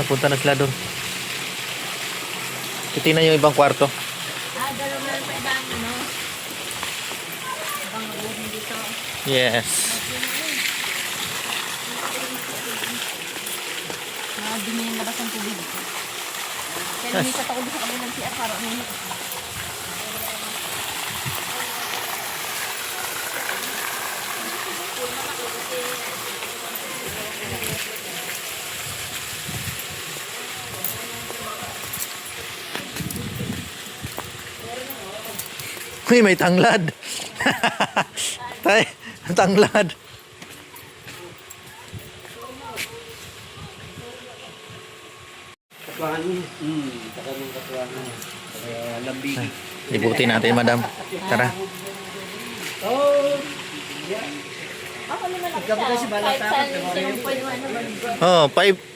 Punta na sila doon. Titingnan yung ibang kwarto. Dalawa na pa ibang ano. Ibang room dito. Yes. Dumi yung labas ng tubig. Kaya lumipat ako sa kabilang CR para umihinit. Uy, may tanglad. Tay, tanglad. Katuangan niya. Takamang katuangan. Lambigi. Ibutin natin, madam. Tara. Oh! Ako naman ako Ikaw ba kasi balak kahit tapos, saan yung pwede ano. Oh,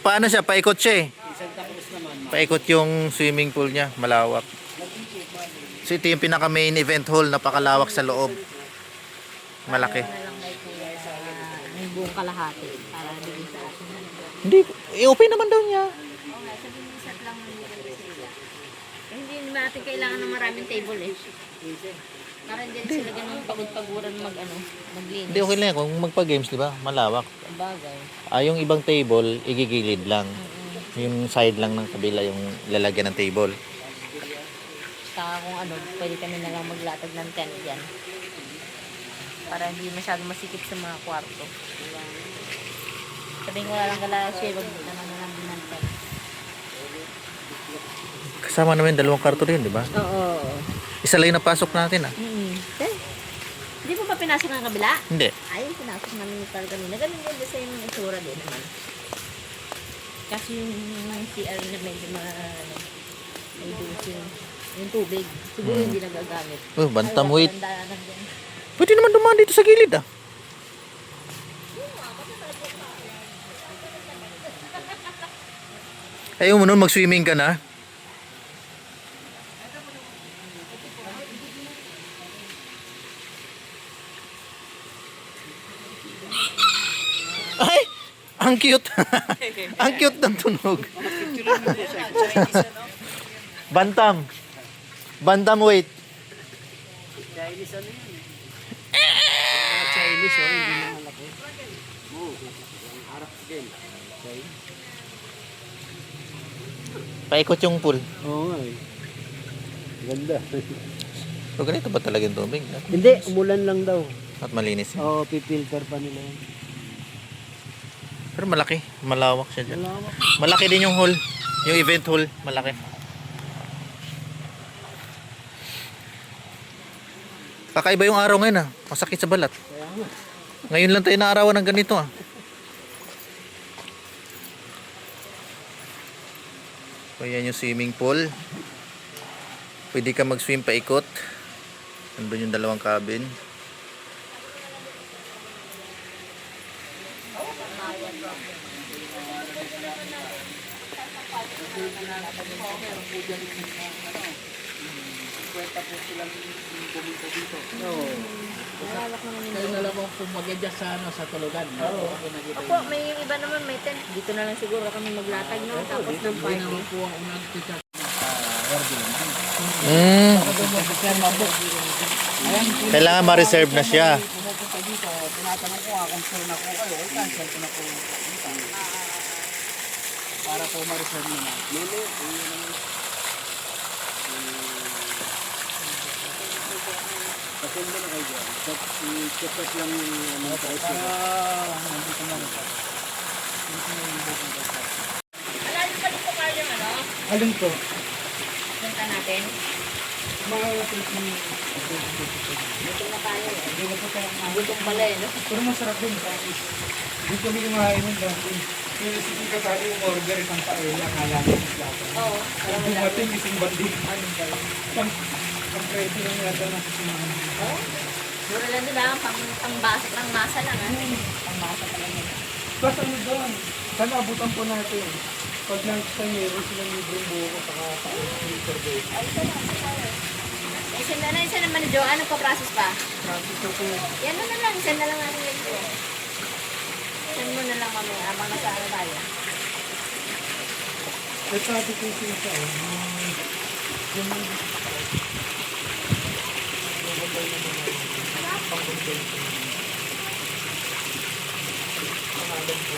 paano siya? Paikot siya eh. Isang tapos naman. Paikot yung swimming pool niya. Malawak. So ito yung pinaka main event hall. Napakalawak sa loob. Malaki. Ano lang kay kuya sa yung buong kalahati para bigay sa atin. Hindi, i-open naman daw niya. Oo nga, sabihin mo set lang ng bigay sila. Hindi natin kailangan ng maraming table eh. Para hindi sila ganun pagod-paguran maglinis. Hindi, okay lang yan. Kung magpa-games, di ba? Malawak. Bagay. Yung ibang table, igigilid lang. Yung side lang ng kabila, yung lalagyan ng table. Saka kung ano, pwede kami na lang maglatag ng tent dyan. Para hindi masyadong masikip sa mga kwarto. Diba? Sabihin ko lang kala siya, wag naman na lang din ng tent. Kasama naman yung dalawang karto rin, di ba? Oo. Isa lang yung napasok natin ah. Hindi mo ba pinasok ng kabila? Hindi. Ay, pinasok namin yung car kanina. Ganun din sa yung itsura din naman. Kasi yung CR na medyo may dosing. Yung tubig. Siguro hindi nagagamit. Oh, bantam weight. Daanan din. Pwede naman dumaan dito sa gilid ah. Ayaw mo nun, mag-swimming ka na. Ay! Ang cute! Ang cute ng tunog. Bantam. Bantam weight. Chinese ano yun eh. Chinese oh, hindi na malaki. Oo, ang harap din. Paikot yung pool. Oo nga eh. Ganda. So ganito ba talaga yung tubig? Hindi, umulan lang daw. At malinis yun. Oo, pipilter pa nila yun. Pero malaki. Malawak siya dyan. Malawak. Malaki din yung hall. Yung event hall. Malaki. Kakaiba yung araw ngayon ah. Masakit sa balat. Kaya nga. Ngayon lang tayo naarawan ng ganito ah. So yan yung swimming pool. Pwede ka mag-swim paikot. Nandun yung dalawang cabin. Kayo na lang kung mag-adjust sa, sa tulugan. Oo. Opo, may yung iba naman may tent. Dito na lang siguro kami maglatag no? Tapos ng Hindi party. naman po ako nag-check Kailangan ma-reserve na siya. Pumupunta dito, tinatanong ko kung sure na po kayo, cancel ko na po. Para po ma-reserve nyo na. Lili, Pasend na kayo dyan. I-check up lang yung mga price. Nandito na rin. Alalim pa dito kayo yung ano? Alin po? Punta natin. Gutom na tayo eh. Gutom pala eh, no? Pero masarap din. Hindi kami kumain ng dati. Yung ka tayo yung order, isang paella, akala ko yung plato. Oo. Parang wala. Dumating isang banding. Ang preso lang yata na sisimahan. Oo. Mura lang din lang. Pang masa lang. Pang masa talaga yun. Plus ano doon? Sana abutan po natin. Pag nakita meron silang libreng buko saka pa-filter base. Ay, isa lang. Isa naman ni Jo. Anong pa-process pa? Practice ko po. Yan na lang. Isa na lang natin ito. Send mo na lang mamaya. Abang nasa ano tayo. Nagsabi ko siya siya, yung hotel na mga pang-convention. Pangalan po.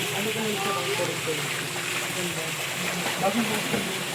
Ano ka nang sa hotel? Bagong hotel.